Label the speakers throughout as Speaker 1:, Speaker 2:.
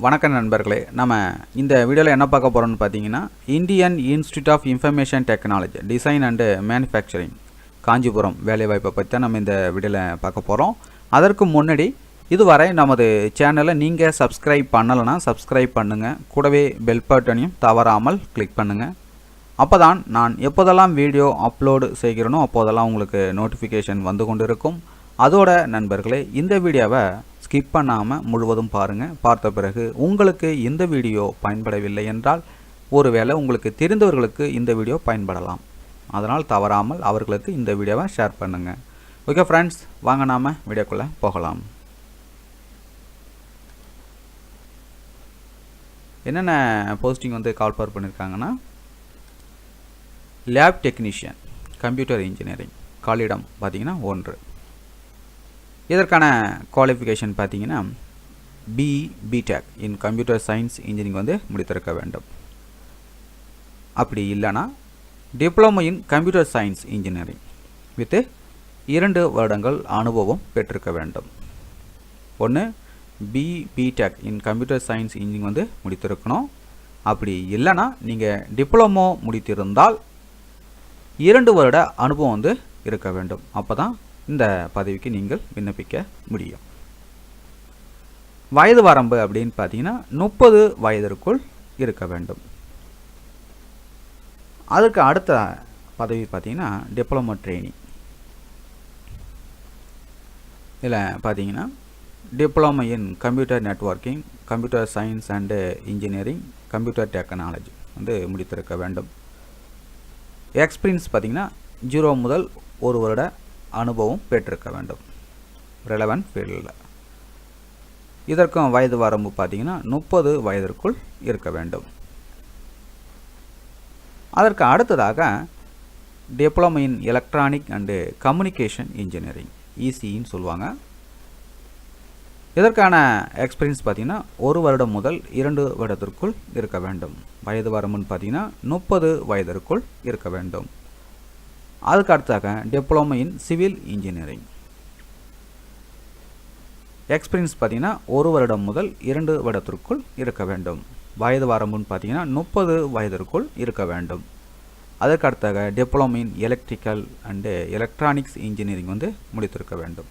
Speaker 1: வணக்கம் நண்பர்களே. நம்ம இந்த வீடியோவில் என்ன பார்க்க போகிறோம்னு பார்த்தீங்கன்னா, Indian Institute of Information Technology Design and Manufacturing Kanchipuram வேலைவாய்ப்பை பற்றி தான் நம்ம இந்த வீடியோவில் பார்க்க போகிறோம். அதற்கு முன்னாடி இதுவரை நமது சேனலை நீங்கள் சப்ஸ்கிரைப் பண்ணலைன்னா சப்ஸ்கிரைப் பண்ணுங்கள். கூடவே பெல் பட்டனையும் தவறாமல் கிளிக் பண்ணுங்கள். அப்போ தான் நான் எப்போதெல்லாம் வீடியோ அப்லோடு செய்கிறேனோ அப்போதெல்லாம் உங்களுக்கு நோட்டிஃபிகேஷன் வந்து கொண்டு இருக்கும். அதோட நண்பர்களே, இந்த வீடியோவை ஸ்கிப் பண்ணாமல் முழுவதும் பாருங்கள். பார்த்த பிறகு உங்களுக்கு இந்த வீடியோ பயன்படவில்லை என்றால் ஒருவேளை உங்களுக்கு தெரிந்தவர்களுக்கு இந்த வீடியோ பயன்படலாம். அதனால் தவறாமல் அவர்களுக்கு இந்த வீடியோவை ஷேர் பண்ணுங்கள். ஓகே ஃப்ரெண்ட்ஸ், வாங்க நாம் வீடியோக்குள்ளே போகலாம். என்னென்ன போஸ்டிங் கால்ஃபர் பண்ணியிருக்காங்கன்னா, லேப் டெக்னீஷியன் கம்ப்யூட்டர் இன்ஜினியரிங் காலிடம் பார்த்தீங்கன்னா 1. இதற்கான குவாலிஃபிகேஷன் பார்த்தீங்கன்னா BTech in computer science engineering முடித்திருக்க வேண்டும். அப்படி இல்லைனா diploma in computer science engineering with 2 வருடங்கள் அனுபவம் பெற்றிருக்க வேண்டும். ஒன்று BTech in computer science engineering முடித்திருக்கணும். அப்படி இல்லைனா நீங்கள் டிப்ளமோ முடித்திருந்தால் 2 வருட அனுபவம் இருக்க வேண்டும். அப்போ தான் இந்த பதவிக்கு நீங்கள் விண்ணப்பிக்க முடியும். வயது வரம்பு அப்படின்னு பார்த்தீங்கன்னா 30 வயதிற்குள் இருக்க வேண்டும். அதுக்கு அடுத்த பதவி பார்த்தீங்கன்னா டிப்ளமோ ட்ரெயினி. இதில் பார்த்தீங்கன்னா diploma in computer networking, computer science and engineering, computer technology முடித்திருக்க வேண்டும். எக்ஸ்பீரியன்ஸ் பார்த்தீங்கன்னா 0 முதல் 1 வருட அனுபவம் பெற்றிருக்க வேண்டும் ரெலவென்ட் ஃபீல்டில். இதற்கும் வயது வரம்பு பார்த்தீங்கன்னா 30 வயதிற்குள் இருக்க வேண்டும். அதற்கு அடுத்ததாக diploma in electronic and communication engineering இசின்னு சொல்லுவாங்க. இதற்கான எக்ஸ்பீரியன்ஸ் பார்த்தீங்கன்னா 1 வருடம் முதல் 2 வருடத்திற்குள் இருக்க வேண்டும். வயது வரம்புன்னு பார்த்தீங்கன்னா 30 வயதிற்குள் இருக்க வேண்டும். அதுக்கு அடுத்தாக diploma in civil engineering. Experience பார்த்தீங்கன்னா 1 வருடம் முதல் 2 வருடத்திற்குள் இருக்க வேண்டும். வயது வரம்புன்னு பார்த்தீங்கன்னா 30 வயதிற்குள் இருக்க வேண்டும். அதற்கு அடுத்தாக diploma in electrical and electronics engineering முடித்திருக்க வேண்டும்.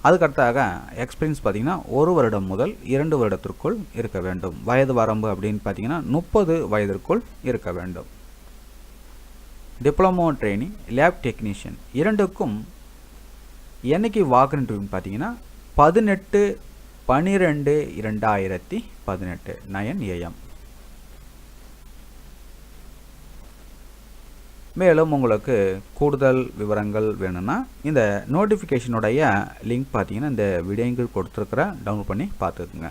Speaker 1: அதுக்கடுத்தாக எக்ஸ்பீரியன்ஸ் பார்த்தீங்கன்னா 1 வருடம் முதல் 2 வருடத்திற்குள் இருக்க வேண்டும். வயது வரம்பு அப்படின்னு பார்த்தீங்கன்னா 30 வயதிற்குள் இருக்க வேண்டும். டிப்ளமோ ட்ரெயினி, லேப் டெக்னீஷியன் இரண்டுக்கும் என்னைக்கு வாக்கு இன்டர்வியூன்னு பார்த்தீங்கன்னா 18/12/2018 9 AM. மேலும் உங்களுக்கு கூடுதல் விவரங்கள் வேணும்னா இந்த நோட்டிஃபிகேஷனுடைய லிங்க் பார்த்தீங்கன்னா இந்த வீடியோங்கள் கொடுத்துருக்குற டவுன்லோட் பண்ணி பார்த்துக்குங்க.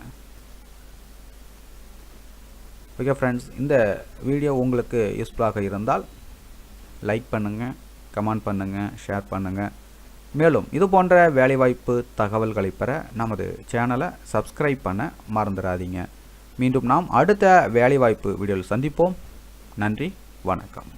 Speaker 1: ஓகே ஃப்ரெண்ட்ஸ், இந்த வீடியோ உங்களுக்கு யூஸ்ஃபுல்லாக இருந்தால் லைக் பண்ணுங்கள், கமெண்ட் பண்ணுங்கள், ஷேர் பண்ணுங்கள். மேலும் இது போன்ற வேலைவாய்ப்பு தகவல்களை பெற நமது சேனலை சப்ஸ்கிரைப் பண்ண மறந்துடாதீங்க. மீண்டும் நாம் அடுத்த வேலைவாய்ப்பு வீடியோவில் சந்திப்போம். நன்றி, வணக்கம்.